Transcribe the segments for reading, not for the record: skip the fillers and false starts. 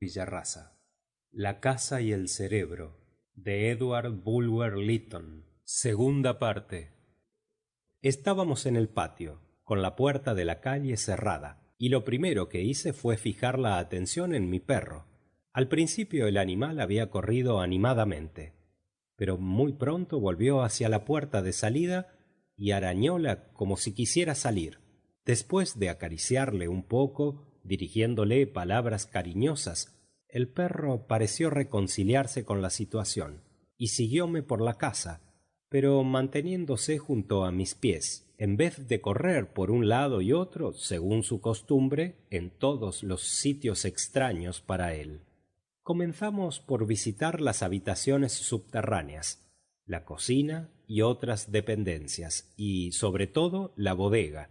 Villarraza. La casa y el cerebro, de Edward Bulwer Lytton. Segunda parte. Estábamos en el patio, con la puerta de la calle cerrada, y lo primero que hice fue fijar la atención en mi perro. Al principio el animal había corrido animadamente, pero muy pronto volvió hacia la puerta de salida y arañóla como si quisiera salir. Después de acariciarle un poco, dirigiéndole palabras cariñosas, el perro pareció reconciliarse con la situación y siguióme por la casa, pero manteniéndose junto a mis pies, en vez de correr por un lado y otro, según su costumbre, en todos los sitios extraños para él. Comenzamos por visitar las habitaciones subterráneas, la cocina y otras dependencias, y sobre todo la bodega,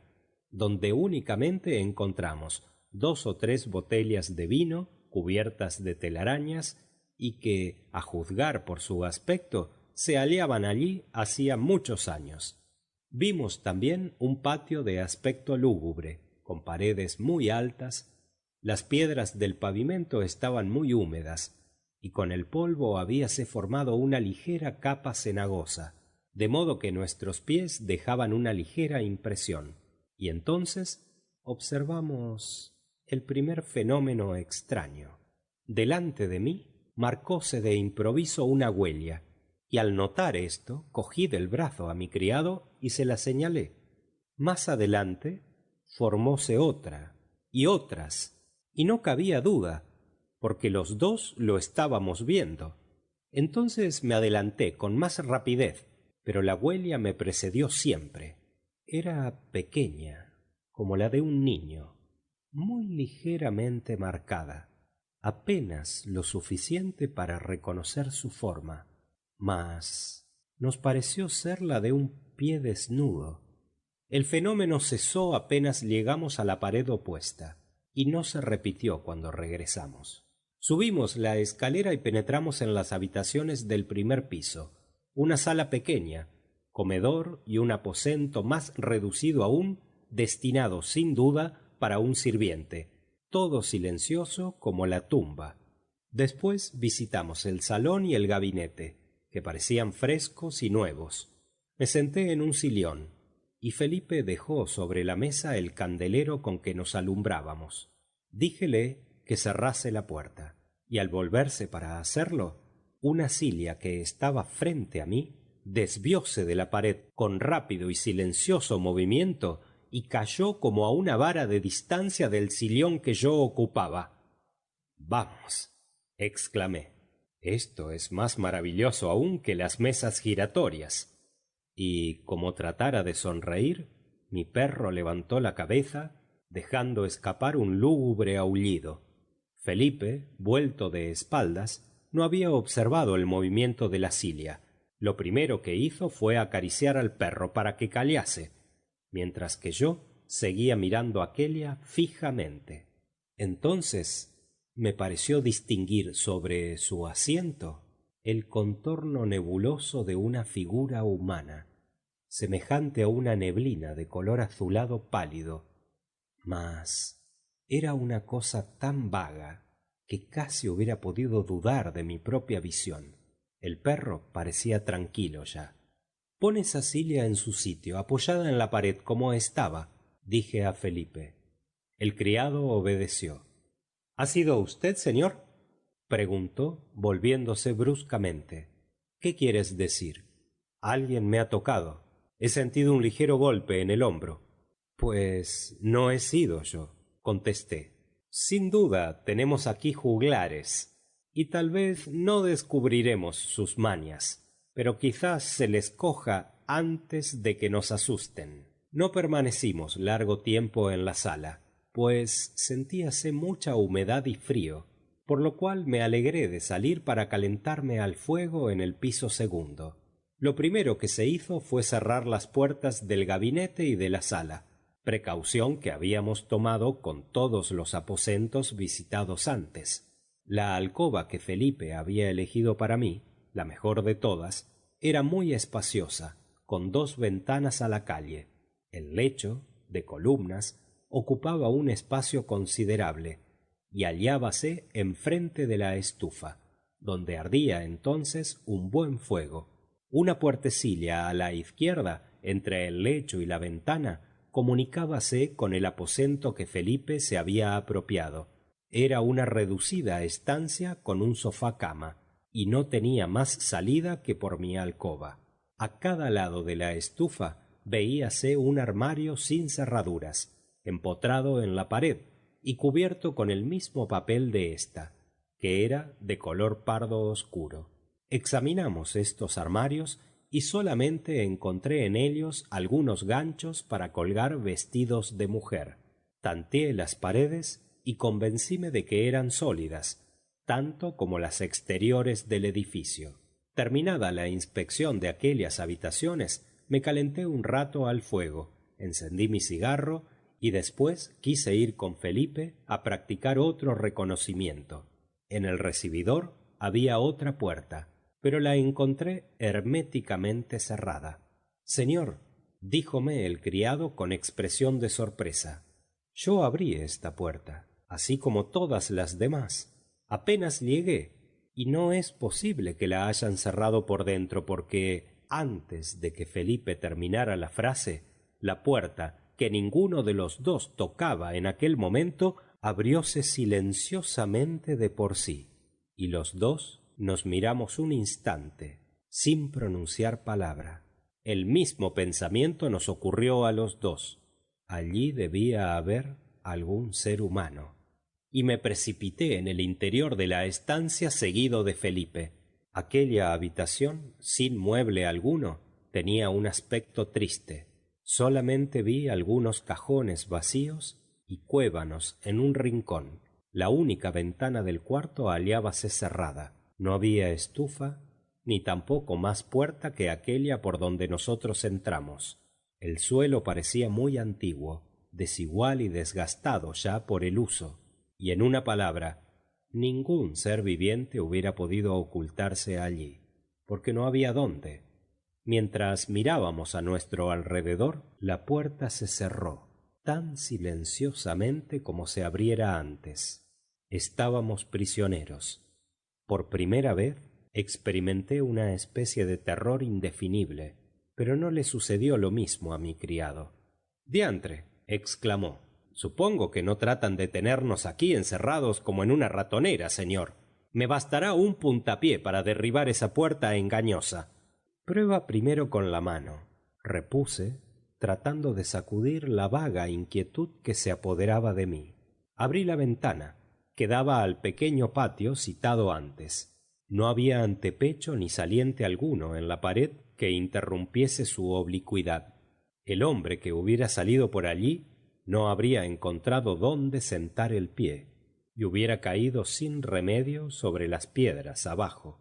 donde únicamente encontramos 2 o 3 botellas de vino cubiertas de telarañas y que, a juzgar por su aspecto, se hallaban allí hacía muchos años. Vimos también un patio de aspecto lúgubre, con paredes muy altas. Las piedras del pavimento estaban muy húmedas, y con el polvo habíase formado una ligera capa cenagosa, de modo que nuestros pies dejaban una ligera impresión. Y entonces observamos el primer fenómeno extraño. Delante de mí marcóse de improviso una huella, y al notar esto cogí del brazo a mi criado y se la señalé. Más adelante formóse otra y otras, y no cabía duda, porque los dos lo estábamos viendo. Entonces me adelanté con más rapidez, pero la huella me precedió siempre. Era pequeña, como la de un niño, muy ligeramente marcada, apenas lo suficiente para reconocer su forma, mas nos pareció ser la de un pie desnudo. El fenómeno cesó apenas llegamos a la pared opuesta, y no se repitió cuando regresamos. Subimos la escalera y penetramos en las habitaciones del primer piso, una sala pequeña, comedor y un aposento más reducido aún, destinado sin duda para un sirviente, todo silencioso como la tumba. Después visitamos el salón y el gabinete, que parecían frescos y nuevos. Me senté en un sillón, y Felipe dejó sobre la mesa el candelero con que nos alumbrábamos. Díjele que cerrase la puerta, y al volverse para hacerlo, una silla que estaba frente a mí desvióse de la pared con rápido y silencioso movimiento y cayó como a una vara de distancia del sillón que yo ocupaba. «Vamos», exclamé, «esto es más maravilloso aún que las mesas giratorias». Y como tratara de sonreír, mi perro levantó la cabeza, dejando escapar un lúgubre aullido. Felipe, vuelto de espaldas, no había observado el movimiento de la silla. Lo primero que hizo fue acariciar al perro para que callase, mientras que yo seguía mirando a Kellia fijamente. Entonces me pareció distinguir sobre su asiento el contorno nebuloso de una figura humana, semejante a una neblina de color azulado pálido, mas era una cosa tan vaga que casi hubiera podido dudar de mi propia visión. El perro parecía tranquilo ya. «Pon esa silla en su sitio, apoyada en la pared como estaba», dije a Felipe. El criado obedeció. «¿Ha sido usted, señor?», preguntó, volviéndose bruscamente. «¿Qué quieres decir?» «Alguien me ha tocado. He sentido un ligero golpe en el hombro». «Pues no he sido yo», contesté. «Sin duda tenemos aquí juglares, y tal vez no descubriremos sus mañas, pero quizás se les coja antes de que nos asusten». No permanecimos largo tiempo en la sala, pues sentíase mucha humedad y frío, por lo cual me alegré de salir para calentarme al fuego en el piso segundo. Lo primero que se hizo fue cerrar las puertas del gabinete y de la sala, precaución que habíamos tomado con todos los aposentos visitados antes. La alcoba que Felipe había elegido para mí, la mejor de todas, era muy espaciosa, con 2 ventanas a la calle. El lecho, de columnas, ocupaba un espacio considerable, y hallábase enfrente de la estufa, donde ardía entonces un buen fuego. Una puertecilla a la izquierda, entre el lecho y la ventana, comunicábase con el aposento que Felipe se había apropiado. Era una reducida estancia con un sofá-cama, y no tenía más salida que por mi alcoba. A cada lado de la estufa veíase un armario sin cerraduras, empotrado en la pared y cubierto con el mismo papel de ésta, que era de color pardo oscuro. Examinamos estos armarios y solamente encontré en ellos algunos ganchos para colgar vestidos de mujer. Tanteé las paredes y convencíme de que eran sólidas, tanto como las exteriores del edificio. Terminada la inspección de aquellas habitaciones, me calenté un rato al fuego, encendí mi cigarro y después quise ir con Felipe a practicar otro reconocimiento. En el recibidor había otra puerta, pero la encontré herméticamente cerrada. «Señor», díjome el criado con expresión de sorpresa, «yo abrí esta puerta, así como todas las demás. Apenas llegué, y no es posible que la hayan cerrado por dentro, porque antes de que Felipe terminara la frase, la puerta, que ninguno de los dos tocaba en aquel momento, abrióse silenciosamente de por sí, y los dos nos miramos un instante, sin pronunciar palabra. El mismo pensamiento nos ocurrió a los dos. Allí debía haber algún ser humano. Y me precipité en el interior de la estancia seguido de Felipe. Aquella habitación, sin mueble alguno, tenía un aspecto triste. Solamente vi algunos cajones vacíos y cuévanos en un rincón. La única ventana del cuarto hallábase cerrada. No había estufa, ni tampoco más puerta que aquella por donde nosotros entramos. El suelo parecía muy antiguo, desigual y desgastado ya por el uso, y en una palabra, ningún ser viviente hubiera podido ocultarse allí, porque no había dónde. Mientras mirábamos a nuestro alrededor, la puerta se cerró, tan silenciosamente como se abriera antes. Estábamos prisioneros. Por primera vez experimenté una especie de terror indefinible, pero no le sucedió lo mismo a mi criado. «Diantre», exclamó, «supongo que no tratan de tenernos aquí encerrados como en una ratonera, señor. Me bastará un puntapié para derribar esa puerta engañosa». «Prueba primero con la mano», repuse, tratando de sacudir la vaga inquietud que se apoderaba de mí. Abrí la ventana, que daba al pequeño patio citado antes. No había antepecho ni saliente alguno en la pared que interrumpiese su oblicuidad. El hombre que hubiera salido por allí no habría encontrado dónde sentar el pie, y hubiera caído sin remedio sobre las piedras abajo.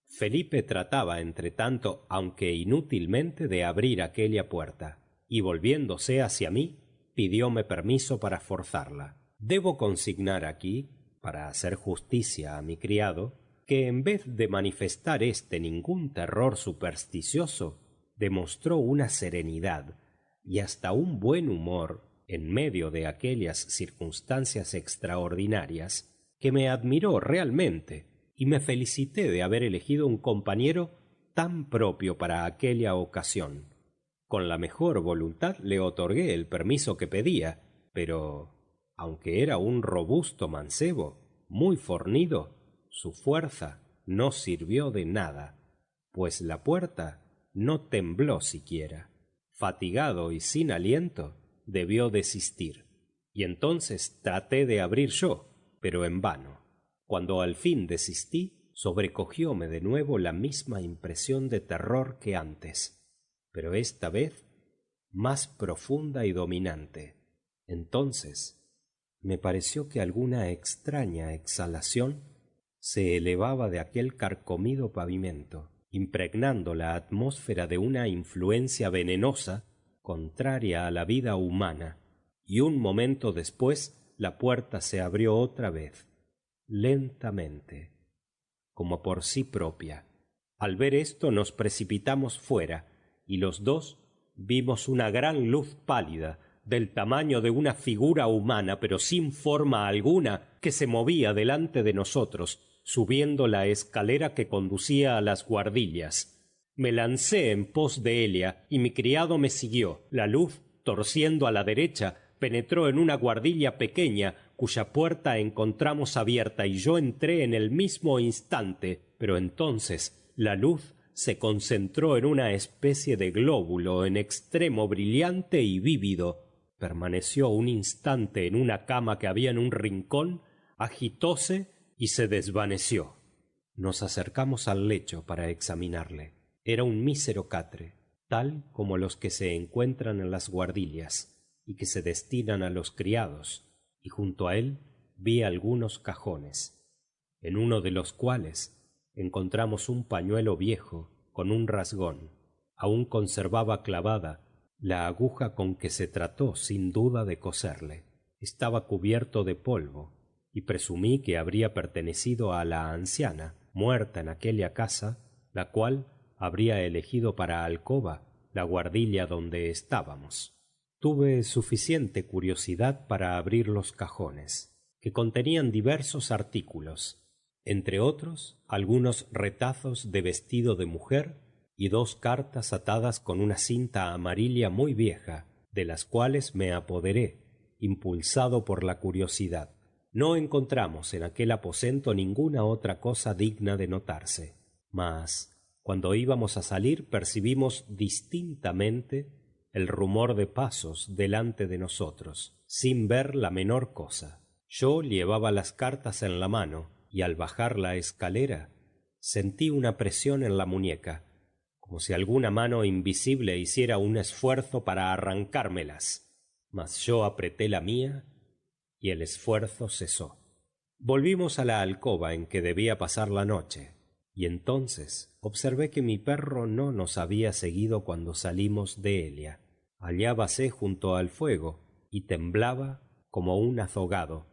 Felipe trataba, entretanto, aunque inútilmente, de abrir aquella puerta, y volviéndose hacia mí, pidióme permiso para forzarla. Debo consignar aquí, para hacer justicia a mi criado, que en vez de manifestar ningún terror supersticioso, demostró una serenidad y hasta un buen humor en medio de aquellas circunstancias extraordinarias que me admiró realmente, y me felicité de haber elegido un compañero tan propio para aquella ocasión. Con la mejor voluntad le otorgué el permiso que pedía, pero aunque era un robusto mancebo, muy fornido, su fuerza no sirvió de nada, pues la puerta no tembló siquiera. Fatigado y sin aliento, debió desistir, y entonces traté de abrir yo, pero en vano. Cuando al fin desistí, sobrecogióme de nuevo la misma impresión de terror que antes, pero esta vez más profunda y dominante. Entonces me pareció que alguna extraña exhalación se elevaba de aquel carcomido pavimento, impregnando la atmósfera de una influencia venenosa contraria a la vida humana, y un momento después la puerta se abrió otra vez, lentamente, como por sí propia. Al ver esto nos precipitamos fuera, y los dos vimos una gran luz pálida del tamaño de una figura humana, pero sin forma alguna, que se movía delante de nosotros, subiendo la escalera que conducía a las buhardillas. Me lancé en pos de Elia y mi criado me siguió. La luz, torciendo a la derecha, penetró en una buhardilla pequeña cuya puerta encontramos abierta y yo entré en el mismo instante, pero entonces la luz se concentró en una especie de glóbulo en extremo brillante y vívido. Permaneció un instante en una cama que había en un rincón, agitóse y se desvaneció. Nos acercamos al lecho para examinarle. Era un mísero catre, tal como los que se encuentran en las buhardillas y que se destinan a los criados, y junto a él vi algunos cajones, en uno de los cuales encontramos un pañuelo viejo con un rasgón. Aún conservaba clavada la aguja con que se trató sin duda de coserle. Estaba cubierto de polvo, y presumí que habría pertenecido a la anciana, muerta en aquella casa, la cual habría elegido para alcoba la buhardilla donde estábamos. Tuve suficiente curiosidad para abrir los cajones, que contenían diversos artículos, entre otros algunos retazos de vestido de mujer y 2 cartas atadas con una cinta amarilla muy vieja, de las cuales me apoderé, impulsado por la curiosidad. No encontramos en aquel aposento ninguna otra cosa digna de notarse, mas cuando íbamos a salir percibimos distintamente el rumor de pasos delante de nosotros, sin ver la menor cosa. Yo llevaba las cartas en la mano y al bajar la escalera sentí una presión en la muñeca, como si alguna mano invisible hiciera un esfuerzo para arrancármelas. Mas yo apreté la mía y el esfuerzo cesó. Volvimos a la alcoba en que debía pasar la noche, y entonces observé que mi perro no nos había seguido cuando salimos de Elia. Hallábase junto al fuego y temblaba como un azogado.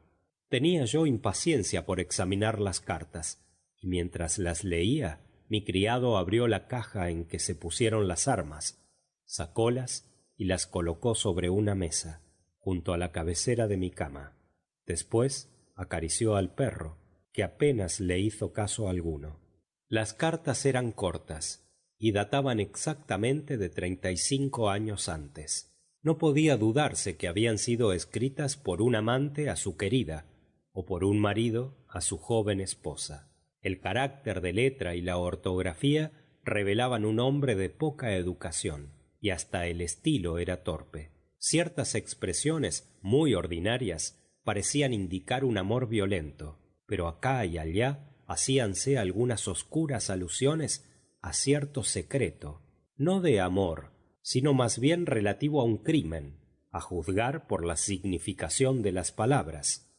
Tenía yo impaciencia por examinar las cartas, y mientras las leía, mi criado abrió la caja en que se pusieron las armas, sacólas y las colocó sobre una mesa, junto a la cabecera de mi cama. Después acarició al perro, que apenas le hizo caso alguno. Las cartas eran cortas y databan exactamente de 35 años antes. No podía dudarse que habían sido escritas por un amante a su querida o por un marido a su joven esposa. El carácter de letra y la ortografía revelaban un hombre de poca educación, y hasta el estilo era torpe. Ciertas expresiones muy ordinarias parecían indicar un amor violento, pero acá y allá hacíanse algunas oscuras alusiones a cierto secreto, no de amor, sino más bien relativo a un crimen, a juzgar por la significación de las palabras.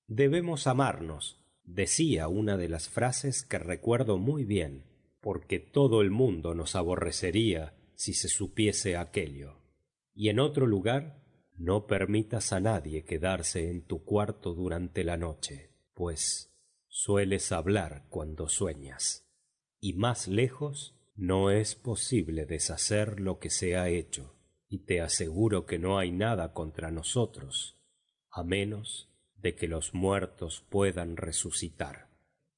Debemos amarnos, decía una de las frases que recuerdo muy bien, porque todo el mundo nos aborrecería si se supiese aquello. Y en otro lugar, no permitas a nadie quedarse en tu cuarto durante la noche, pues sueles hablar cuando sueñas, y más lejos no es posible deshacer lo que se ha hecho, y te aseguro que no hay nada contra nosotros, a menos de que los muertos puedan resucitar.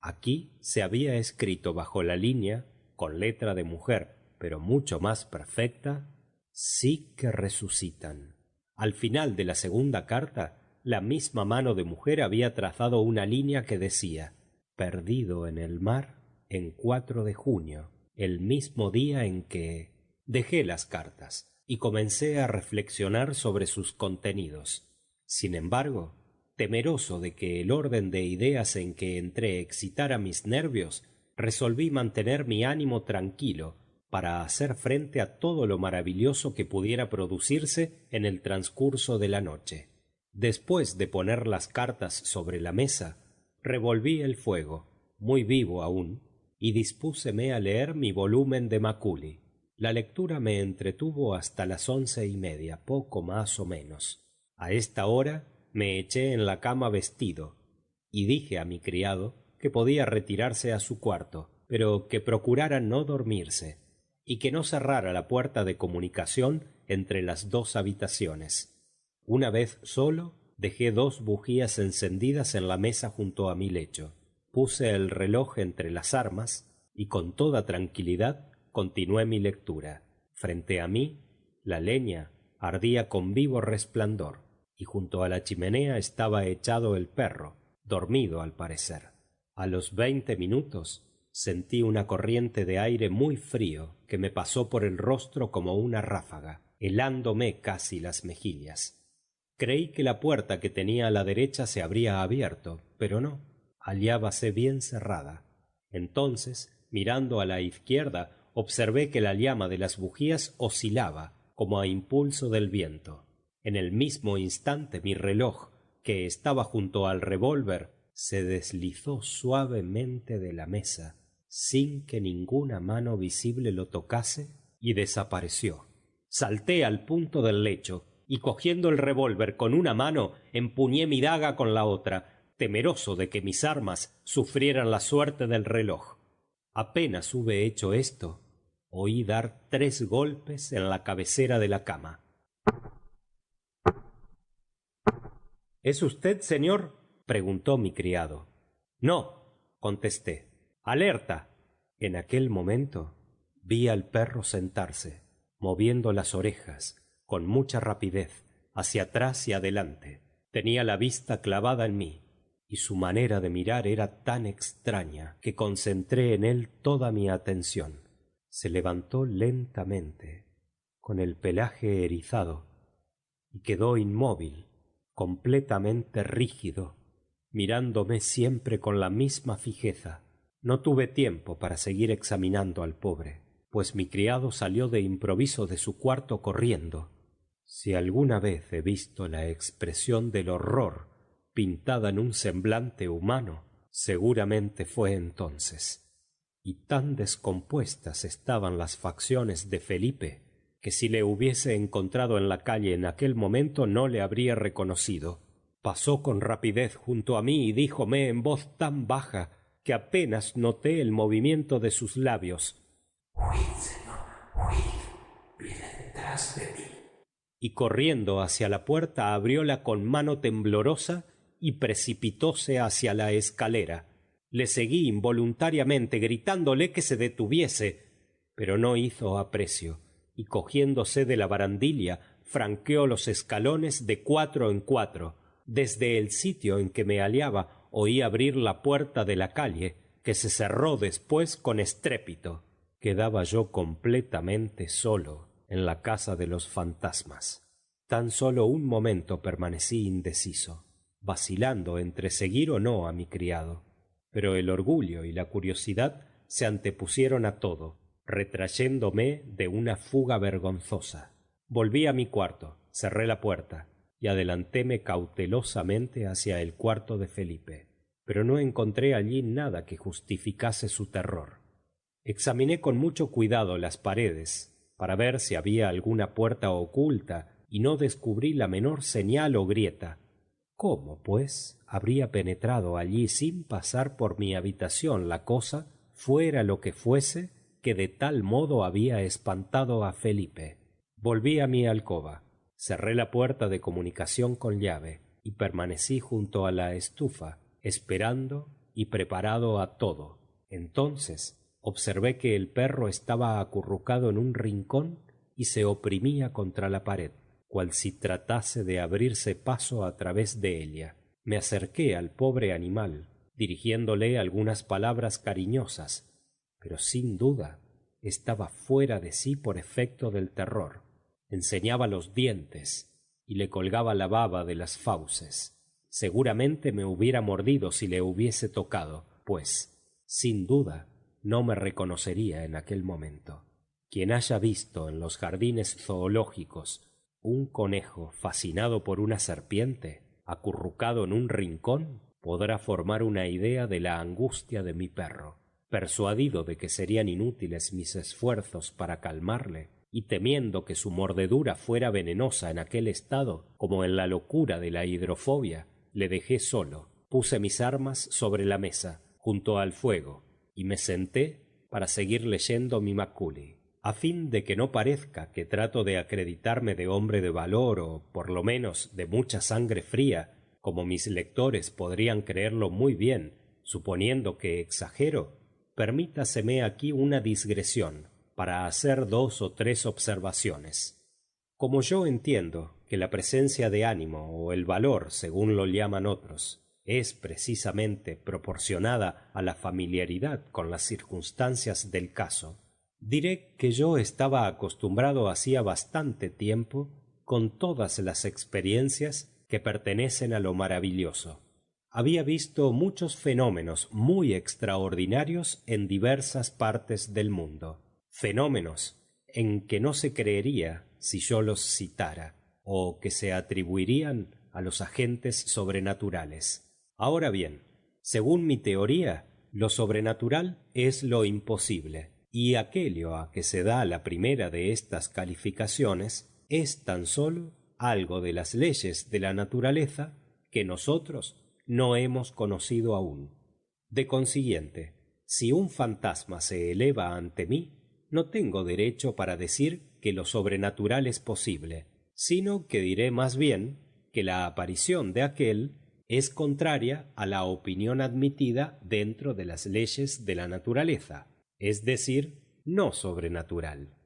Aquí se había escrito bajo la línea, con letra de mujer, pero mucho más perfecta: sí que resucitan. Al final de la segunda carta, la misma mano de mujer había trazado una línea que decía: perdido en el mar en 4 de junio, el mismo día en que... Dejé las cartas y comencé a reflexionar sobre sus contenidos. Sin embargo, temeroso de que el orden de ideas en que entré excitara mis nervios, resolví mantener mi ánimo tranquilo para hacer frente a todo lo maravilloso que pudiera producirse en el transcurso de la noche. Después de poner las cartas sobre la mesa, revolví el fuego, muy vivo aún, y dispúseme a leer mi volumen de Macaulay. La lectura me entretuvo hasta las 11:30, poco más o menos. A esta hora me eché en la cama vestido, y dije a mi criado que podía retirarse a su cuarto, pero que procurara no dormirse, y que no cerrara la puerta de comunicación entre las 2 habitaciones. Una vez solo, dejé 2 bujías encendidas en la mesa junto a mi lecho. Puse el reloj entre las armas y con toda tranquilidad continué mi lectura. Frente a mí, la leña ardía con vivo resplandor y junto a la chimenea estaba echado el perro, dormido al parecer. A los 20 minutos sentí una corriente de aire muy frío que me pasó por el rostro como una ráfaga, helándome casi las mejillas. Creí que la puerta que tenía a la derecha se habría abierto, pero no, hallábase bien cerrada. Entonces, mirando a la izquierda, observé que la llama de las bujías oscilaba, como a impulso del viento. En el mismo instante mi reloj, que estaba junto al revólver, se deslizó suavemente de la mesa, sin que ninguna mano visible lo tocase, y desapareció. Salté al punto del lecho, y cogiendo el revólver con una mano, empuñé mi daga con la otra, temeroso de que mis armas sufrieran la suerte del reloj. Apenas hube hecho esto, oí dar 3 golpes en la cabecera de la cama. —¿Es usted, señor? —preguntó mi criado. —No —contesté—. —¡Alerta! En aquel momento vi al perro sentarse, moviendo las orejas, con mucha rapidez, hacia atrás y adelante. Tenía la vista clavada en mí, y su manera de mirar era tan extraña que concentré en él toda mi atención. Se levantó lentamente, con el pelaje erizado, y quedó inmóvil, completamente rígido, mirándome siempre con la misma fijeza. No tuve tiempo para seguir examinando al pobre, pues mi criado salió de improviso de su cuarto corriendo. Si alguna vez he visto la expresión del horror pintada en un semblante humano, seguramente fue entonces. Y tan descompuestas estaban las facciones de Felipe, que si le hubiese encontrado en la calle en aquel momento no le habría reconocido. Pasó con rapidez junto a mí y díjome en voz tan baja que apenas noté el movimiento de sus labios: «Huid, señor, huid, viene detrás de mí». Y corriendo hacia la puerta abrióla con mano temblorosa y precipitóse hacia la escalera. Le seguí involuntariamente, gritándole que se detuviese, pero no hizo aprecio, y cogiéndose de la barandilla, franqueó los escalones de 4 en 4. Desde el sitio en que me hallaba oí abrir la puerta de la calle, que se cerró después con estrépito. Quedaba yo completamente solo en la casa de los fantasmas. Tan solo un momento permanecí indeciso, vacilando entre seguir o no a mi criado. Pero el orgullo y la curiosidad se antepusieron a todo, retrayéndome de una fuga vergonzosa. Volví a mi cuarto, cerré la puerta y adelantéme cautelosamente hacia el cuarto de Felipe. Pero no encontré allí nada que justificase su terror. Examiné con mucho cuidado las paredes para ver si había alguna puerta oculta y no descubrí la menor señal o grieta. ¿Cómo, pues, habría penetrado allí sin pasar por mi habitación la cosa, fuera lo que fuese, que de tal modo había espantado a Felipe? Volví a mi alcoba, cerré la puerta de comunicación con llave y permanecí junto a la estufa, esperando y preparado a todo. Entonces observé que el perro estaba acurrucado en un rincón y se oprimía contra la pared, cual si tratase de abrirse paso a través de ella. Me acerqué al pobre animal, dirigiéndole algunas palabras cariñosas, pero sin duda estaba fuera de sí por efecto del terror. Enseñaba los dientes y le colgaba la baba de las fauces. Seguramente me hubiera mordido si le hubiese tocado, pues, sin duda, no me reconocería en aquel momento. Quien haya visto en los jardines zoológicos un conejo fascinado por una serpiente, acurrucado en un rincón, podrá formar una idea de la angustia de mi perro. Persuadido de que serían inútiles mis esfuerzos para calmarle, y temiendo que su mordedura fuera venenosa en aquel estado, como en la locura de la hidrofobia, le dejé solo. Puse mis armas sobre la mesa, junto al fuego, y me senté para seguir leyendo mi Macaulay. a fin de que no parezca que trato de acreditarme de hombre de valor o, por lo menos, de mucha sangre fría, como mis lectores podrían creerlo muy bien, suponiendo que exagero, permítaseme aquí una digresión para hacer 2 o 3 observaciones. Como yo entiendo que la presencia de ánimo o el valor, según lo llaman otros, es precisamente proporcionada a la familiaridad con las circunstancias del caso, diré que yo estaba acostumbrado hacía bastante tiempo con todas las experiencias que pertenecen a lo maravilloso. Había visto muchos fenómenos muy extraordinarios en diversas partes del mundo, fenómenos en que no se creería si yo los citara, o que se atribuirían a los agentes sobrenaturales. Ahora bien, según mi teoría, lo sobrenatural es lo imposible, y aquello a que se da la primera de estas calificaciones es tan solo algo de las leyes de la naturaleza que nosotros no hemos conocido aún. De consiguiente, si un fantasma se eleva ante mí, no tengo derecho para decir que lo sobrenatural es posible, sino que diré más bien que la aparición de aquel es contraria a la opinión admitida dentro de las leyes de la naturaleza, es decir, no sobrenatural.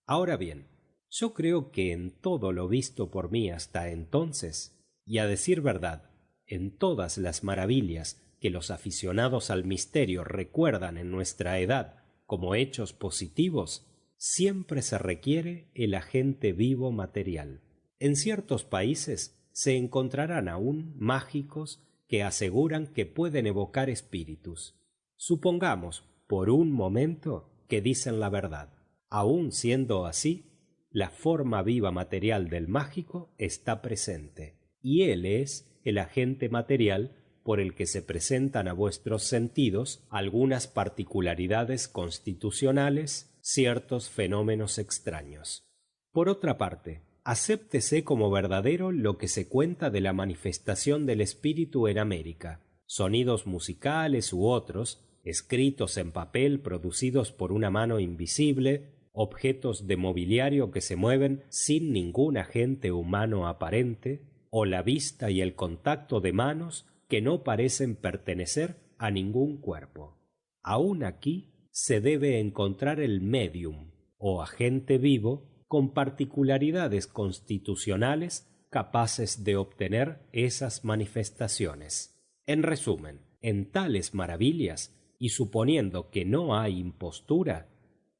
Ahora bien, yo creo que en todo lo visto por mí hasta entonces, y a decir verdad, en todas las maravillas que los aficionados al misterio recuerdan en nuestra edad como hechos positivos, siempre se requiere el agente vivo material. En ciertos países se encontrarán aún mágicos que aseguran que pueden evocar espíritus. Supongamos, por un momento, que dicen la verdad. Aun siendo así, la forma viva material del mágico está presente, y él es el agente material por el que se presentan a vuestros sentidos algunas particularidades constitucionales, ciertos fenómenos extraños. Por otra parte, acéptese como verdadero lo que se cuenta de la manifestación del espíritu en América, sonidos musicales u otros, escritos en papel producidos por una mano invisible, objetos de mobiliario que se mueven sin ningún agente humano aparente, o la vista y el contacto de manos que no parecen pertenecer a ningún cuerpo. Aún aquí se debe encontrar el medium, o agente vivo, con particularidades constitucionales capaces de obtener esas manifestaciones. En resumen, en tales maravillas, y suponiendo que no hay impostura,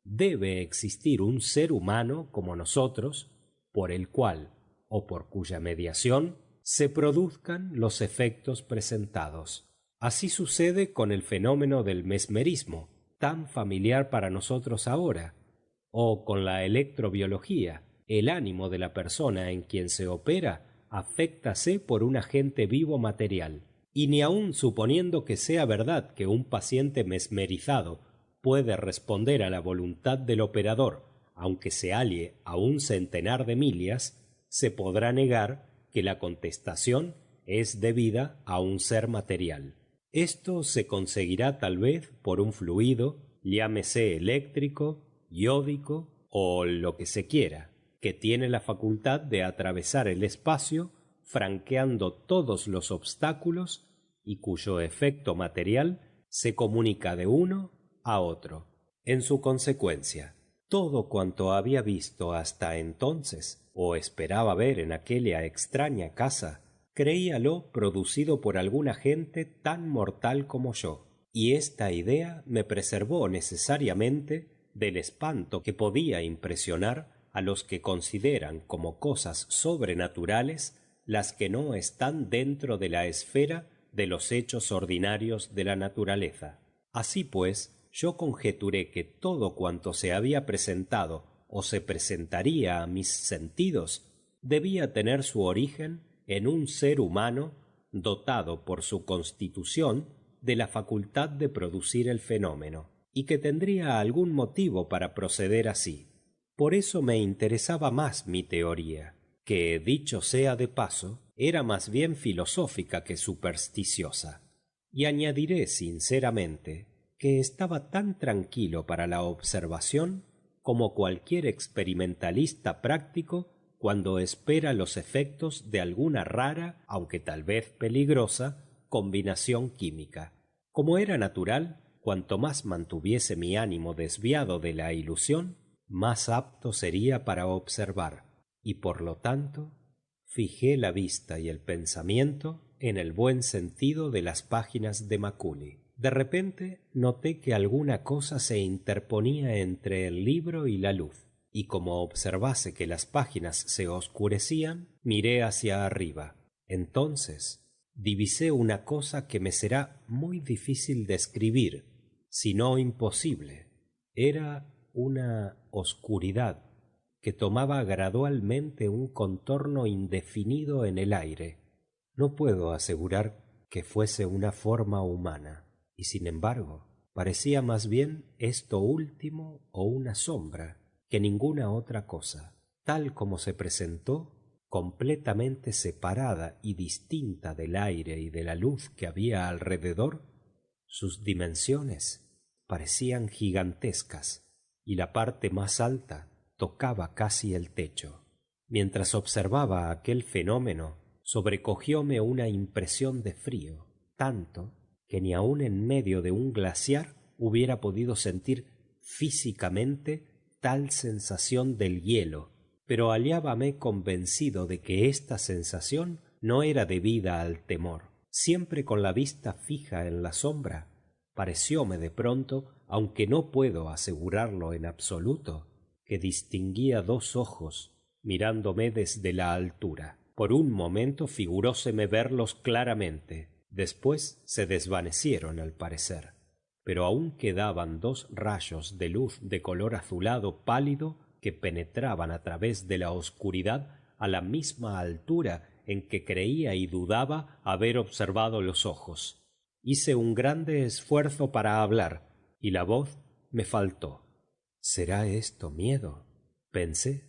debe existir un ser humano como nosotros, por el cual, o por cuya mediación, se produzcan los efectos presentados. Así sucede con el fenómeno del mesmerismo, tan familiar para nosotros ahora, o con la electrobiología. El ánimo de la persona en quien se opera aféctase por un agente vivo material, y ni aun suponiendo que sea verdad que un paciente mesmerizado puede responder a la voluntad del operador, aunque se halle a 1 centenar de millas, se podrá negar que la contestación es debida a un ser material. Esto se conseguirá tal vez por un fluido, llámese eléctrico, iódico o lo que se quiera, que tiene la facultad de atravesar el espacio franqueando todos los obstáculos y cuyo efecto material se comunica de uno a otro. En su consecuencia, todo cuanto había visto hasta entonces o esperaba ver en aquella extraña casa, creíalo producido por algún agente tan mortal como yo, y esta idea me preservó necesariamente del espanto que podía impresionar a los que consideran como cosas sobrenaturales las que no están dentro de la esfera de los hechos ordinarios de la naturaleza. Así pues, yo conjeturé que todo cuanto se había presentado o se presentaría a mis sentidos debía tener su origen en un ser humano dotado por su constitución de la facultad de producir el fenómeno, y que tendría algún motivo para proceder así. Por eso me interesaba más mi teoría, que, dicho sea de paso, era más bien filosófica que supersticiosa. Y añadiré sinceramente que estaba tan tranquilo para la observación como cualquier experimentalista práctico cuando espera los efectos de alguna rara, aunque tal vez peligrosa, combinación química. Como era natural, cuanto más mantuviese mi ánimo desviado de la ilusión, más apto sería para observar, y por lo tanto fijé la vista y el pensamiento en el buen sentido de las páginas de Macaulay. De repente noté que alguna cosa se interponía entre el libro y la luz, y como observase que las páginas se oscurecían, miré hacia arriba. Entonces divisé una cosa que me será muy difícil describir, si no imposible. Era una oscuridad que tomaba gradualmente un contorno indefinido en el aire. No puedo asegurar que fuese una forma humana, y sin embargo parecía más bien esto último o una sombra que ninguna otra cosa. Tal como se presentó, completamente separada y distinta del aire y de la luz que había alrededor, sus dimensiones parecían gigantescas y la parte más alta tocaba casi el techo. Mientras observaba aquel fenómeno, sobrecogióme una impresión de frío, tanto que ni aun en medio de un glaciar hubiera podido sentir físicamente tal sensación del hielo, pero hallábame convencido de que esta sensación no era debida al temor. Siempre con la vista fija en la sombra, parecióme de pronto, aunque no puedo asegurarlo en absoluto, que distinguía dos ojos mirándome desde la altura. Por un momento figuróseme verlos claramente, después se desvanecieron al parecer, pero aún quedaban dos rayos de luz de color azulado pálido que penetraban a través de la oscuridad a la misma altura en que creía y dudaba haber observado los ojos. Hice un grande esfuerzo para hablar, y la voz me faltó. ¿Será esto miedo?, pensé.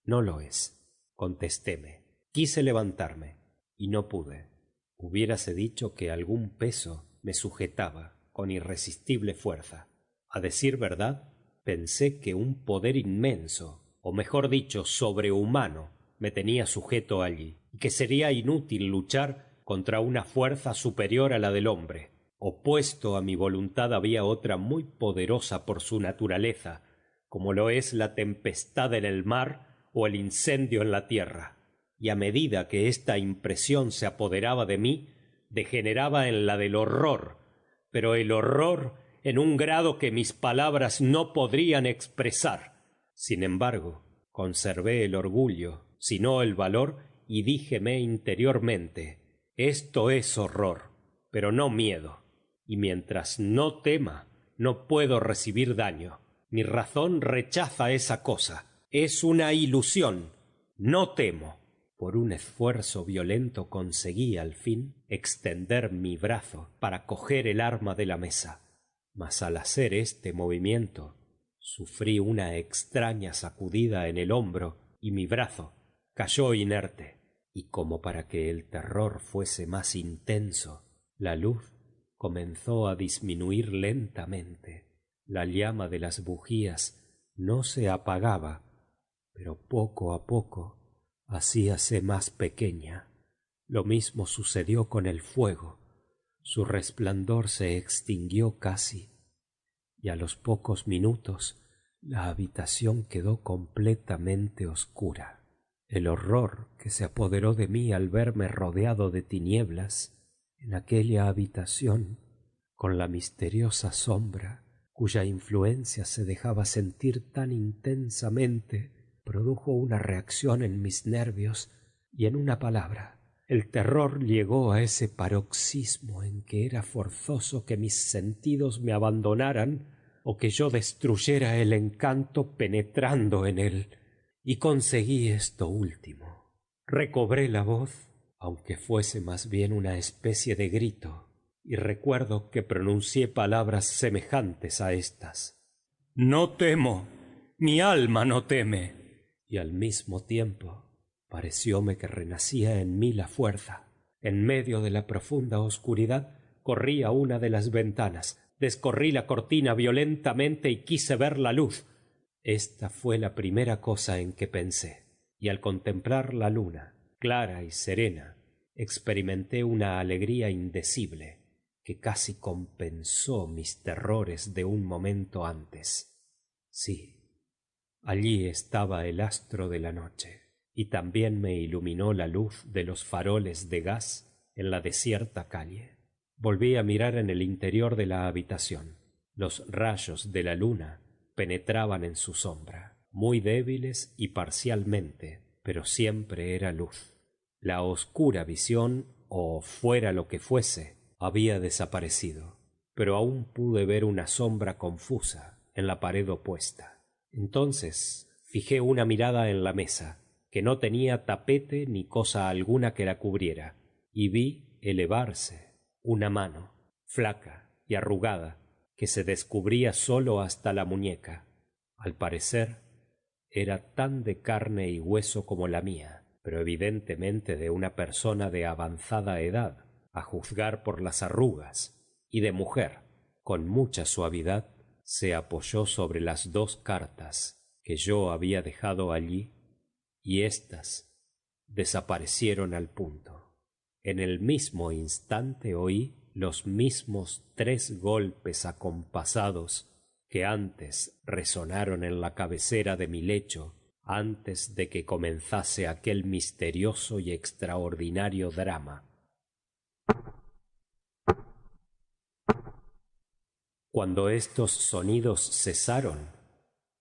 No lo es, contestéme. Quise levantarme, y no pude. Hubiérase dicho que algún peso me sujetaba con irresistible fuerza. A decir verdad, pensé que un poder inmenso, o mejor dicho, sobrehumano, me tenía sujeto allí, y que sería inútil luchar contra una fuerza superior a la del hombre. Opuesto a mi voluntad había otra muy poderosa por su naturaleza, como lo es la tempestad en el mar o el incendio en la tierra, y a medida que esta impresión se apoderaba de mí, degeneraba en la del horror, pero el horror en un grado que mis palabras no podrían expresar. Sin embargo, conservé el orgullo, si no el valor, y díjeme interiormente: esto es horror, pero no miedo, y mientras no tema, no puedo recibir daño. Mi razón rechaza esa cosa. Es una ilusión. No temo. Por un esfuerzo violento conseguí al fin extender mi brazo para coger el arma de la mesa, mas al hacer este movimiento sufrí una extraña sacudida en el hombro y mi brazo cayó inerte. Y como para que el terror fuese más intenso, la luz comenzó a disminuir lentamente. La llama de las bujías no se apagaba, pero poco a poco hacíase más pequeña. Lo mismo sucedió con el fuego. Su resplandor se extinguió casi, y a los pocos minutos la habitación quedó completamente oscura. El horror que se apoderó de mí al verme rodeado de tinieblas en aquella habitación, con la misteriosa sombra cuya influencia se dejaba sentir tan intensamente, produjo una reacción en mis nervios y, en una palabra, el terror llegó a ese paroxismo en que era forzoso que mis sentidos me abandonaran o que yo destruyera el encanto penetrando en él, y conseguí esto último. Recobré la voz, aunque fuese más bien una especie de grito, y recuerdo que pronuncié palabras semejantes a estas: «No temo, mi alma no teme». Y al mismo tiempo parecióme que renacía en mí la fuerza. En medio de la profunda oscuridad corrí a una de las ventanas, descorrí la cortina violentamente y quise ver la luz. Esta fue la primera cosa en que pensé, y al contemplar la luna, clara y serena, experimenté una alegría indecible que casi compensó mis terrores de un momento antes. Sí, allí estaba el astro de la noche, y también me iluminó la luz de los faroles de gas en la desierta calle. Volví a mirar en el interior de la habitación. Los rayos de la luna penetraban en su sombra, muy débiles y parcialmente, pero siempre era luz. La oscura visión, o fuera lo que fuese, había desaparecido, pero aún pude ver una sombra confusa en la pared opuesta. Entonces fijé una mirada en la mesa, que no tenía tapete ni cosa alguna que la cubriera, y vi elevarse una mano, flaca y arrugada, que se descubría sólo hasta la muñeca. Al parecer era tan de carne y hueso como la mía, pero evidentemente de una persona de avanzada edad, a juzgar por las arrugas, y de mujer. Con mucha suavidad se apoyó sobre las 2 cartas que yo había dejado allí, y éstas desaparecieron al punto. En el mismo instante oí los mismos 3 golpes acompasados que antes resonaron en la cabecera de mi lecho, antes de que comenzase aquel misterioso y extraordinario drama. Cuando estos sonidos cesaron,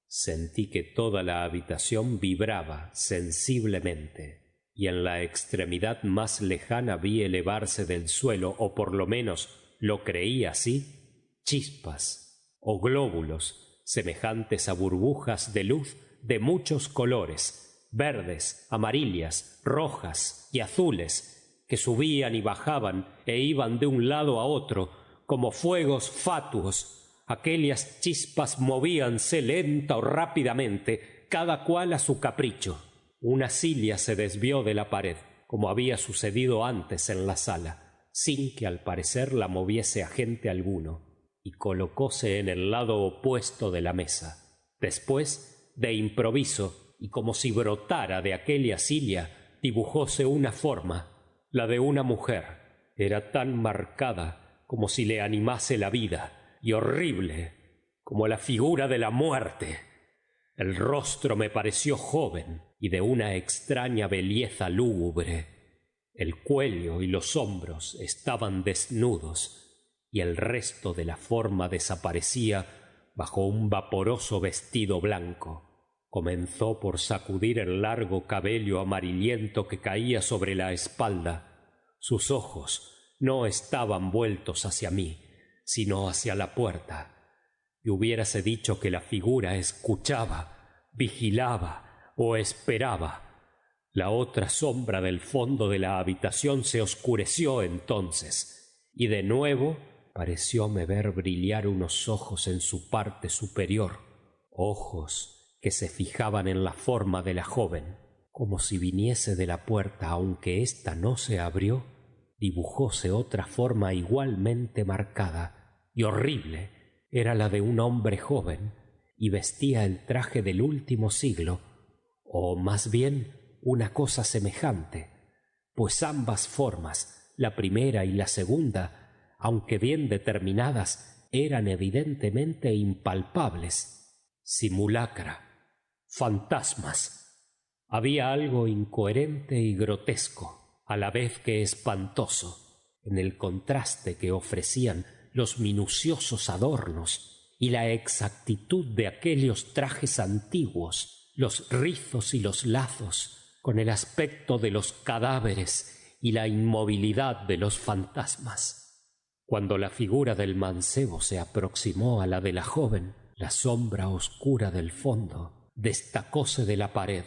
sentí que toda la habitación vibraba sensiblemente, y en la extremidad más lejana vi elevarse del suelo, o por lo menos lo creí así, chispas o glóbulos semejantes a burbujas de luz de muchos colores, verdes, amarillas, rojas y azules, que subían y bajaban e iban de un lado a otro como fuegos fatuos. Aquellas chispas movíanse lenta o rápidamente, cada cual a su capricho. Una silla se desvió de la pared, como había sucedido antes en la sala, sin que al parecer la moviese agente alguno, y colocóse en el lado opuesto de la mesa. Después, de improviso, y como si brotara de aquella silla, dibujóse una forma, la de una mujer. Era tan marcada como si le animase la vida, y horrible como la figura de la muerte. El rostro me pareció joven y de una extraña belleza lúgubre. El cuello y los hombros estaban desnudos, y el resto de la forma desaparecía bajo un vaporoso vestido blanco. Comenzó por sacudir el largo cabello amarillento que caía sobre la espalda. Sus ojos no estaban vueltos hacia mí, sino hacia la puerta, y hubiérase dicho que la figura escuchaba, vigilaba o esperaba. La otra sombra del fondo de la habitación se oscureció entonces, y de nuevo parecióme ver brillar unos ojos en su parte superior, ojos que se fijaban en la forma de la joven. Como si viniese de la puerta, aunque ésta no se abrió, dibujóse otra forma igualmente marcada y horrible. Era la de un hombre joven, y vestía el traje del último siglo, o más bien una cosa semejante, pues ambas formas, la primera y la segunda, aunque bien determinadas, eran evidentemente impalpables, simulacra, fantasmas. Había algo incoherente y grotesco, a la vez que espantoso, en el contraste que ofrecían los minuciosos adornos y la exactitud de aquellos trajes antiguos, los rizos y los lazos, con el aspecto de los cadáveres y la inmovilidad de los fantasmas. Cuando la figura del mancebo se aproximó a la de la joven, la sombra oscura del fondo destacóse de la pared,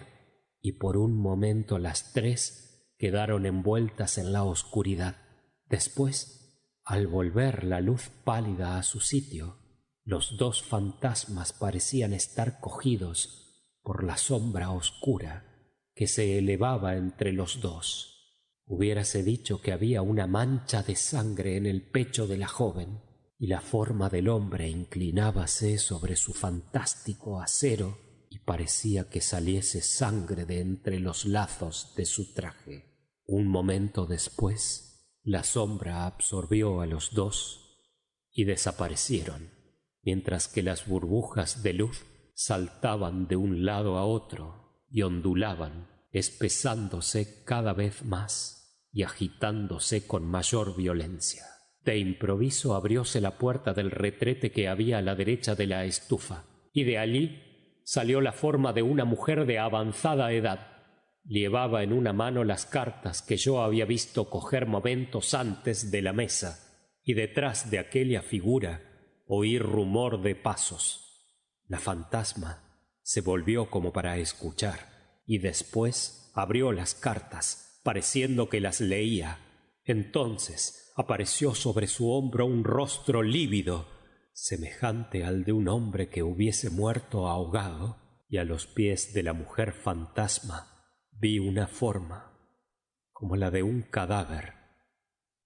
y por un momento las 3 quedaron envueltas en la oscuridad. Después, al volver la luz pálida a su sitio, los 2 fantasmas parecían estar cogidos por la sombra oscura que se elevaba entre los 2. Hubiérase dicho que había una mancha de sangre en el pecho de la joven, y la forma del hombre inclinábase sobre su fantástico acero parecía que saliese sangre de entre los lazos de su traje. Un momento después, la sombra absorbió a los dos y desaparecieron, mientras que las burbujas de luz saltaban de un lado a otro y ondulaban, espesándose cada vez más y agitándose con mayor violencia. De improviso abrióse la puerta del retrete que había a la derecha de la estufa, y de allí salió la forma de una mujer de avanzada edad. Llevaba en una mano las cartas que yo había visto coger momentos antes de la mesa, y detrás de aquella figura oí rumor de pasos. La fantasma se volvió como para escuchar, y después abrió las cartas, pareciendo que las leía. Entonces apareció sobre su hombro un rostro lívido, semejante al de un hombre que hubiese muerto ahogado, y a los pies de la mujer fantasma vi una forma como la de un cadáver,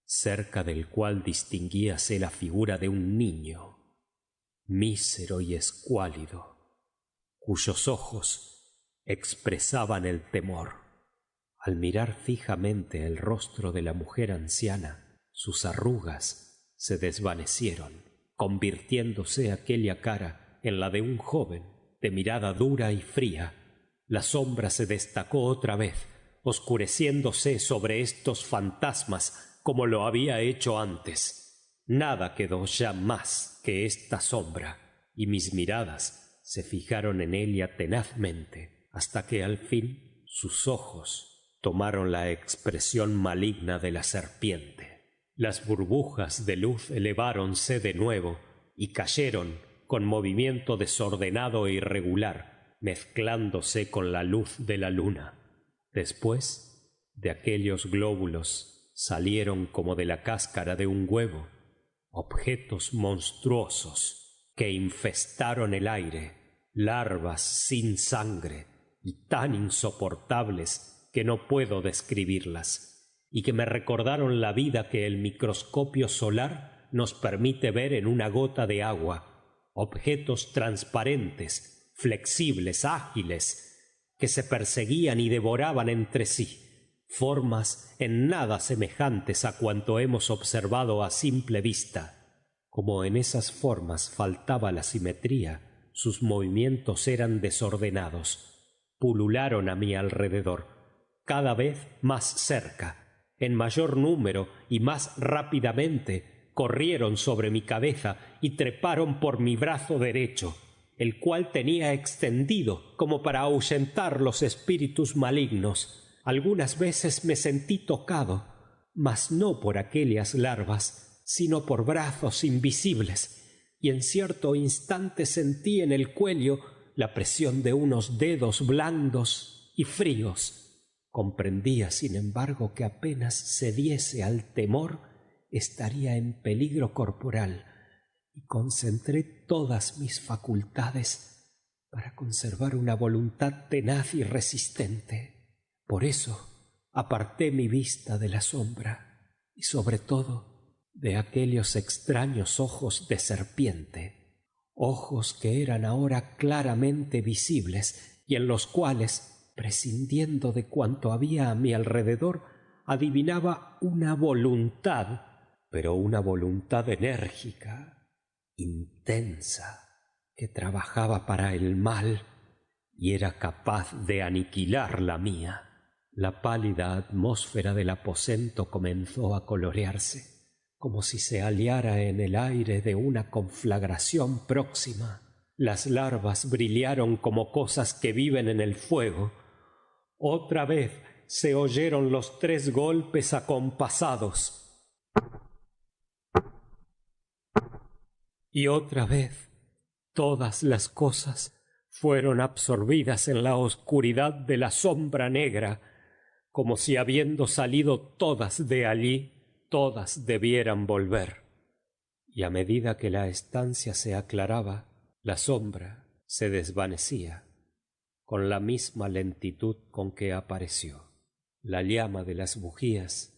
cerca del cual distinguíase la figura de un niño, mísero y escuálido, cuyos ojos expresaban el temor. Al mirar fijamente el rostro de la mujer anciana, sus arrugas se desvanecieron, convirtiéndose aquella cara en la de un joven de mirada dura y fría. La sombra se destacó otra vez, oscureciéndose sobre estos fantasmas como lo había hecho antes. Nada quedó ya más que esta sombra, y mis miradas se fijaron en ella tenazmente, hasta que al fin sus ojos tomaron la expresión maligna de la serpiente. Las burbujas de luz eleváronse de nuevo y cayeron con movimiento desordenado e irregular, mezclándose con la luz de la luna. Después, de aquellos glóbulos salieron como de la cáscara de un huevo objetos monstruosos que infestaron el aire, larvas sin sangre y tan insoportables que no puedo describirlas, y que me recordaron la vida que el microscopio solar nos permite ver en una gota de agua, objetos transparentes, flexibles, ágiles, que se perseguían y devoraban entre sí, formas en nada semejantes a cuanto hemos observado a simple vista. Como en esas formas faltaba la simetría, sus movimientos eran desordenados. Pulularon a mi alrededor, cada vez más cerca, en mayor número y más rápidamente. Corrieron sobre mi cabeza y treparon por mi brazo derecho, el cual tenía extendido como para ahuyentar los espíritus malignos. Algunas veces me sentí tocado, mas no por aquellas larvas, sino por brazos invisibles, y en cierto instante sentí en el cuello la presión de unos dedos blandos y fríos. Comprendía, sin embargo, que apenas cediese al temor, estaría en peligro corporal, y concentré todas mis facultades para conservar una voluntad tenaz y resistente. Por eso aparté mi vista de la sombra y sobre todo de aquellos extraños ojos de serpiente, ojos que eran ahora claramente visibles y en los cuales, prescindiendo de cuanto había a mi alrededor, adivinaba una voluntad, pero una voluntad enérgica, intensa, que trabajaba para el mal y era capaz de aniquilar la mía. La pálida atmósfera del aposento comenzó a colorearse, como si se hallara en el aire de una conflagración próxima. Las larvas brillaron como cosas que viven en el fuego. Otra vez se oyeron los 3 golpes acompasados. Y otra vez todas las cosas fueron absorbidas en la oscuridad de la sombra negra, como si habiendo salido todas de allí, todas debieran volver. Y a medida que la estancia se aclaraba, la sombra se desvanecía con la misma lentitud con que apareció. La llama de las bujías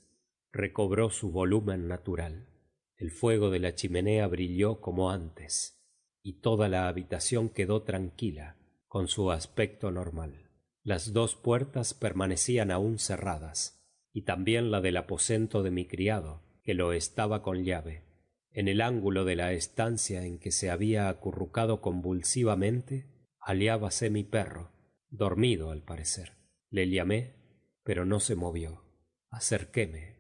recobró su volumen natural. El fuego de la chimenea brilló como antes, y toda la habitación quedó tranquila, con su aspecto normal. Las 2 puertas permanecían aún cerradas, y también la del aposento de mi criado, que lo estaba con llave. En el ángulo de la estancia en que se había acurrucado convulsivamente, hallábase mi perro, dormido al parecer. Le llamé, pero no se movió. Acerquéme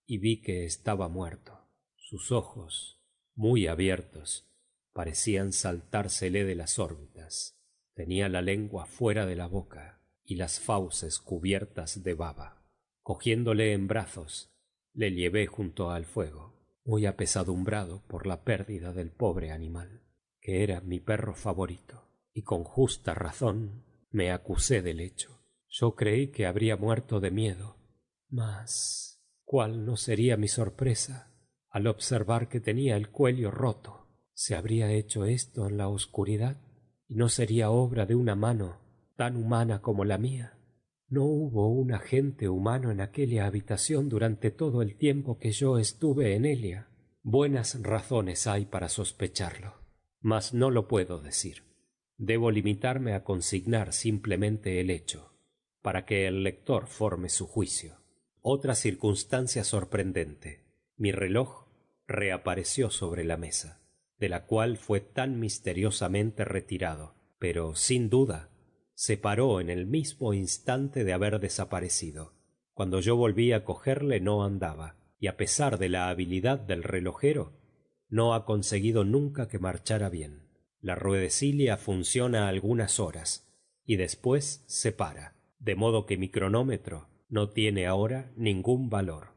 y vi que estaba muerto. Sus ojos, muy abiertos, parecían saltársele de las órbitas. Tenía la lengua fuera de la boca y las fauces cubiertas de baba. Cogiéndole en brazos, le llevé junto al fuego, muy apesadumbrado por la pérdida del pobre animal, que era mi perro favorito, y con justa razón me acusé del hecho. Yo creí que habría muerto de miedo, mas ¿cuál no sería mi sorpresa al observar que tenía el cuello roto? ¿Se habría hecho esto en la oscuridad? ¿Y no sería obra de una mano tan humana como la mía? No hubo un agente humano en aquella habitación durante todo el tiempo que yo estuve en ella. Buenas razones hay para sospecharlo, mas no lo puedo decir. Debo limitarme a consignar simplemente el hecho, para que el lector forme su juicio. Otra circunstancia sorprendente. Mi reloj reapareció sobre la mesa, de la cual fue tan misteriosamente retirado, pero sin duda se paró en el mismo instante de haber desaparecido. Cuando yo volví a cogerle no andaba, y a pesar de la habilidad del relojero, no ha conseguido nunca que marchara bien. La ruedecilla funciona algunas horas, y después se para, de modo que mi cronómetro no tiene ahora ningún valor.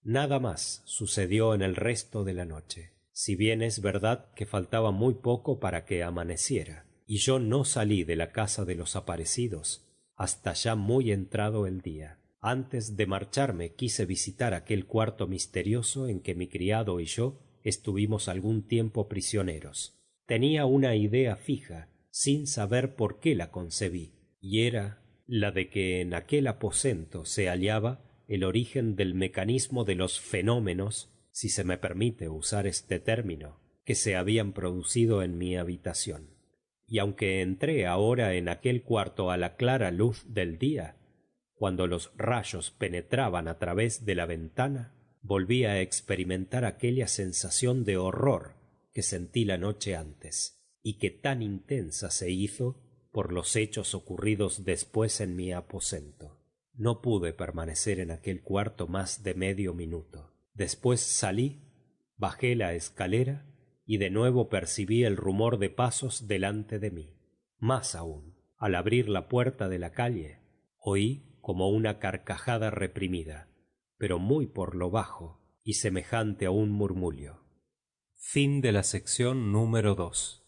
Nada más sucedió en el resto de la noche, si bien es verdad que faltaba muy poco para que amaneciera, y yo no salí de la casa de los aparecidos hasta ya muy entrado el día. Antes de marcharme quise visitar aquel cuarto misterioso en que mi criado y yo estuvimos algún tiempo prisioneros. Tenía una idea fija, sin saber por qué la concebí, y era la de que en aquel aposento se hallaba el origen del mecanismo de los fenómenos, si se me permite usar este término, que se habían producido en mi habitación. Y aunque entré ahora en aquel cuarto a la clara luz del día, cuando los rayos penetraban a través de la ventana, volví a experimentar aquella sensación de horror que sentí la noche antes, y que tan intensa se hizo por los hechos ocurridos después en mi aposento. No pude permanecer en aquel cuarto más de medio minuto. Después salí, bajé la escalera y de nuevo percibí el rumor de pasos delante de mí. Más aún, al abrir la puerta de la calle, oí como una carcajada reprimida, pero muy por lo bajo y semejante a un murmullo. Fin de la sección número 2.